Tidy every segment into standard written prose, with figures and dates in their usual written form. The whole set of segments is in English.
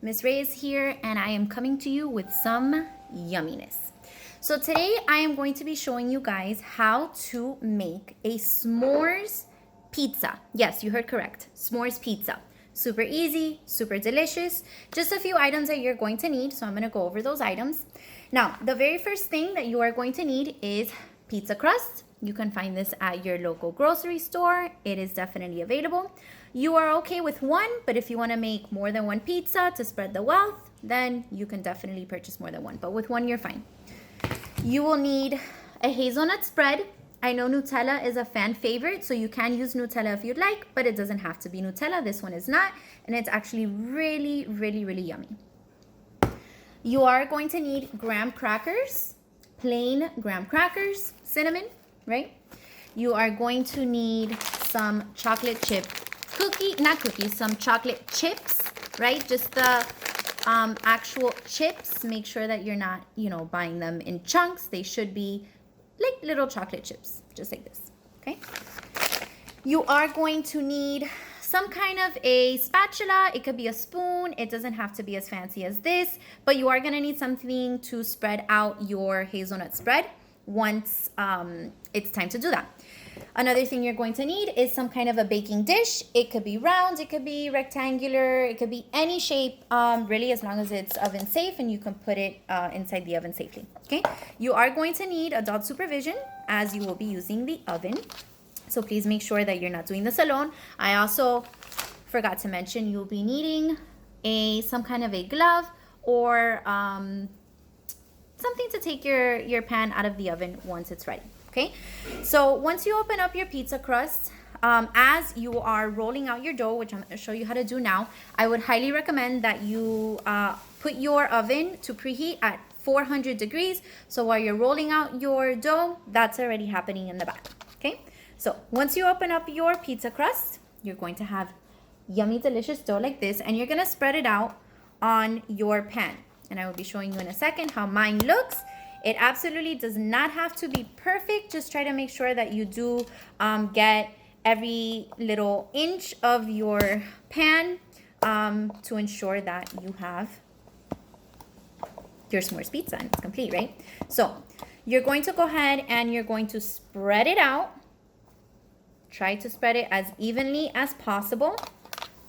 Miss Reyes here, and I am coming to you with some yumminess. So today I am going to be showing you guys how to make a s'mores pizza. Yes, you heard correct, s'mores pizza. Super easy, super delicious. Just a few items that you're going to need, so I'm going to go over those items. Now, the very first thing that you are going to need is pizza crust. You can find this at your local grocery store. It is definitely available. You are okay with one, but if you want to make more than one pizza to spread the wealth, then you can definitely purchase more than one. But with one, you're fine. You will need a hazelnut spread. I know Nutella is a fan favorite, so you can use Nutella if you'd like, but it doesn't have to be Nutella. This one is not, and it's actually really, really, really yummy. You are going to need graham crackers, plain graham crackers, cinnamon, right? You are going to need some chocolate chip some chocolate chips, right? Just the actual chips. Make sure that you're not, buying them in chunks. They should be like little chocolate chips, just like this, okay? You are going to need some kind of a spatula. It could be a spoon. It doesn't have to be as fancy as this, but you are gonna need something to spread out your hazelnut spread once it's time to do that. Another thing you're going to need is some kind of a baking dish. It could be round, it could be rectangular, it could be any shape, really, as long as it's oven safe and you can put it inside the oven safely, okay? You are going to need adult supervision as you will be using the oven. So please make sure that you're not doing this alone. I also forgot to mention you'll be needing some kind of a glove or something to take your pan out of the oven once it's ready. Okay, so once you open up your pizza crust, as you are rolling out your dough, which I'm going to show you how to do now, I would highly recommend that you put your oven to preheat at 400 degrees. So while you're rolling out your dough, that's already happening in the back. Okay, so once you open up your pizza crust, you're going to have yummy, delicious dough like this, and you're going to spread it out on your pan. And I will be showing you in a second how mine looks. It absolutely does not have to be perfect. Just try to make sure that you do get every little inch of your pan to ensure that you have your s'mores pizza and it's complete, right? So you're going to go ahead and you're going to spread it out. Try to spread it as evenly as possible,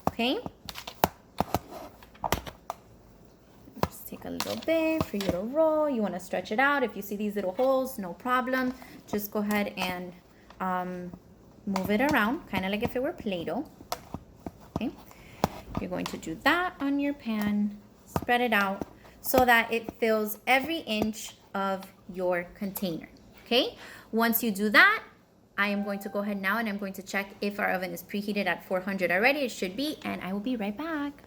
okay? Take a little bit for you to roll. You want to stretch it out. If you see these little holes, no problem. Just go ahead and move it around, kind of like if it were Play-Doh. Okay. You're going to do that on your pan. Spread it out so that it fills every inch of your container. Okay. Once you do that, I am going to go ahead now and I'm going to check if our oven is preheated at 400 already. It should be, and I will be right back.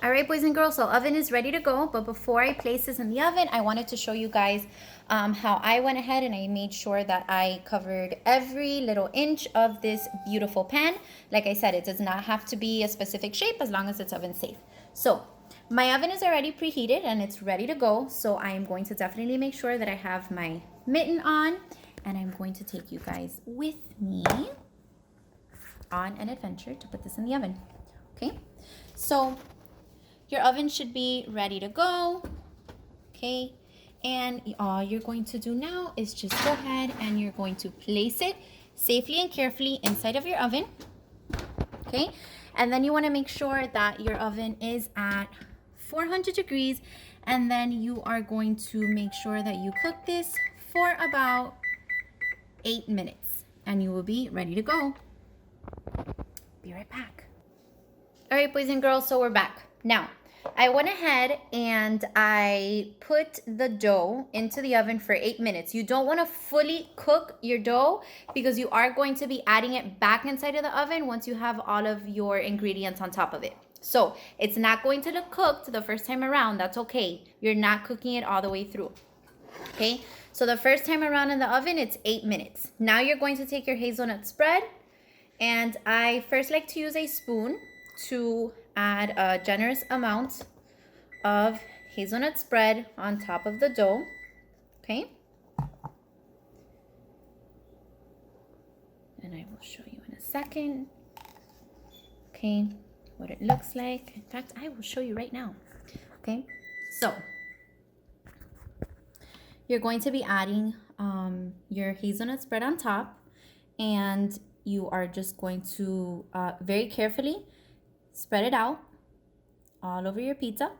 All right, boys and girls, so oven is ready to go. But before I place this in the oven, I wanted to show you guys how I went ahead and I made sure that I covered every little inch of this beautiful pan. Like I said, it does not have to be a specific shape as long as it's oven safe. So my oven is already preheated and it's ready to go. So I am going to definitely make sure that I have my mitten on and I'm going to take you guys with me on an adventure to put this in the oven. Okay, so your oven should be ready to go, okay? And all you're going to do now is just go ahead and you're going to place it safely and carefully inside of your oven, okay? And then you want to make sure that your oven is at 400 degrees, and then you are going to make sure that you cook this for about 8 minutes, and you will be ready to go. Be right back. All right, boys and girls, so we're back. Now, I went ahead and I put the dough into the oven for 8 minutes. You don't want to fully cook your dough because you are going to be adding it back inside of the oven once you have all of your ingredients on top of it. So it's not going to look cooked the first time around. That's okay. You're not cooking it all the way through. Okay, so the first time around in the oven, it's 8 minutes. Now you're going to take your hazelnut spread, and I first like to use a spoon to add a generous amount of hazelnut spread on top of the dough, okay? And I will show you in a second. Okay, what it looks like. In fact, I will show you right now. Okay, so you're going to be adding your hazelnut spread on top, and you are just going to very carefully spread it out all over your pizza.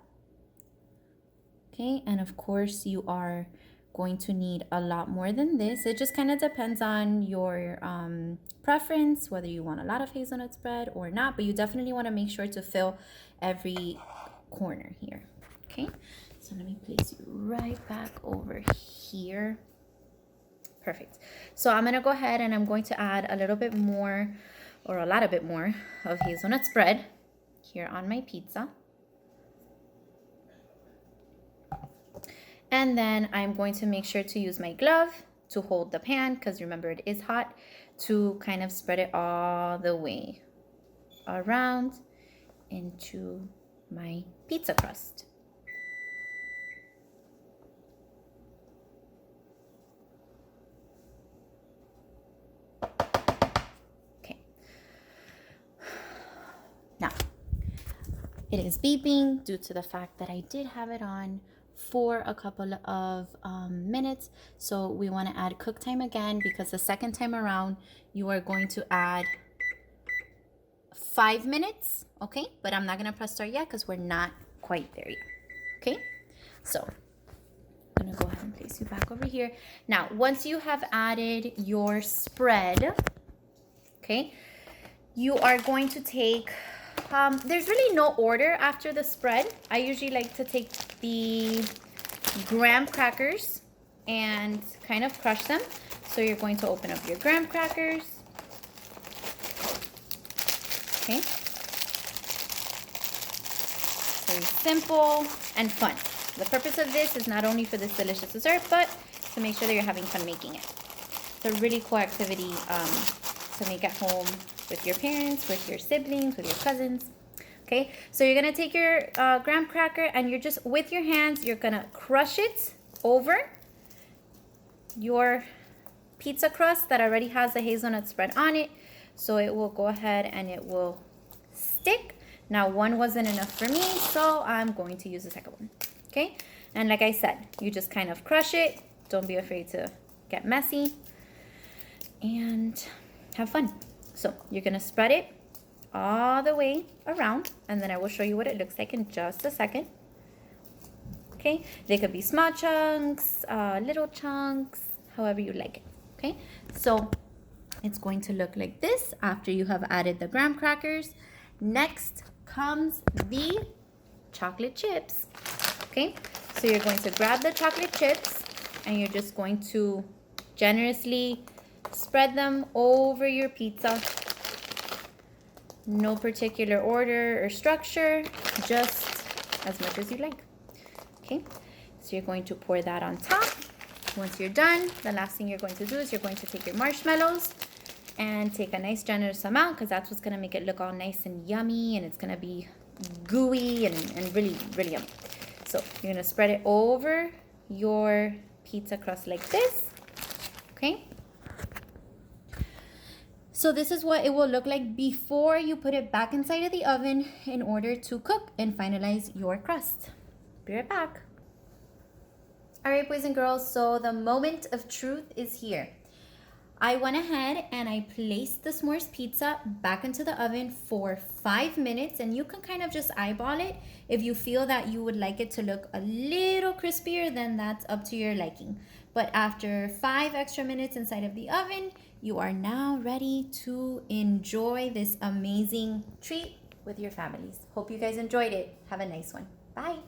Okay, and of course you are going to need a lot more than this. It just kind of depends on your preference, whether you want a lot of hazelnut spread or not, but you definitely want to make sure to fill every corner here. Okay, so let me place you right back over here. Perfect. So I'm going to go ahead and I'm going to add a little bit more, or a lot bit more of hazelnut spread here on my pizza. And then I'm going to make sure to use my glove to hold the pan, because remember it is hot, to kind of spread it all the way around into my pizza crust. Okay. Now, it is beeping due to the fact that I did have it on for a couple of minutes, so we want to add cook time again, because the second time around you are going to add 5 minutes. Okay, but I'm not going to press start yet because we're not quite there yet. Okay, so I'm going to go ahead and place you back over here. Now, once you have added your spread, okay, you are going to take there's really no order after the spread. I usually like to take the graham crackers and kind of crush them. So you're going to open up your graham crackers. Okay. Very simple and fun. The purpose of this is not only for this delicious dessert, but to make sure that you're having fun making it. It's a really cool activity to make at home with your parents, with your siblings, with your cousins. Okay, so you're gonna take your graham cracker and you're just, with your hands, you're gonna crush it over your pizza crust that already has the hazelnut spread on it. So it will go ahead and it will stick. Now, one wasn't enough for me, so I'm going to use the second one. Okay, and like I said, you just kind of crush it. Don't be afraid to get messy and have fun. So you're gonna spread it all the way around, and then I will show you what it looks like in just a second. Okay, they could be small chunks, little chunks, however you like it. Okay, so it's going to look like this after you have added the graham crackers. Next comes the chocolate chips. Okay, so you're going to grab the chocolate chips and you're just going to generously spread them over your pizza. No particular order or structure, just as much as you like. Okay, so you're going to pour that on top. Once you're done, the last thing you're going to do is you're going to take your marshmallows and take a nice generous amount, because that's what's going to make it look all nice and yummy, and it's going to be gooey and really, really yummy. So you're going to spread it over your pizza crust like this. Okay. So this is what it will look like before you put it back inside of the oven in order to cook and finalize your crust. Be right back. All right, boys and girls, so the moment of truth is here. I went ahead and I placed the s'mores pizza back into the oven for 5 minutes, and you can kind of just eyeball it. If you feel that you would like it to look a little crispier, then that's up to your liking. But after 5 extra minutes inside of the oven, you are now ready to enjoy this amazing treat with your families. Hope you guys enjoyed it. Have a nice one. Bye.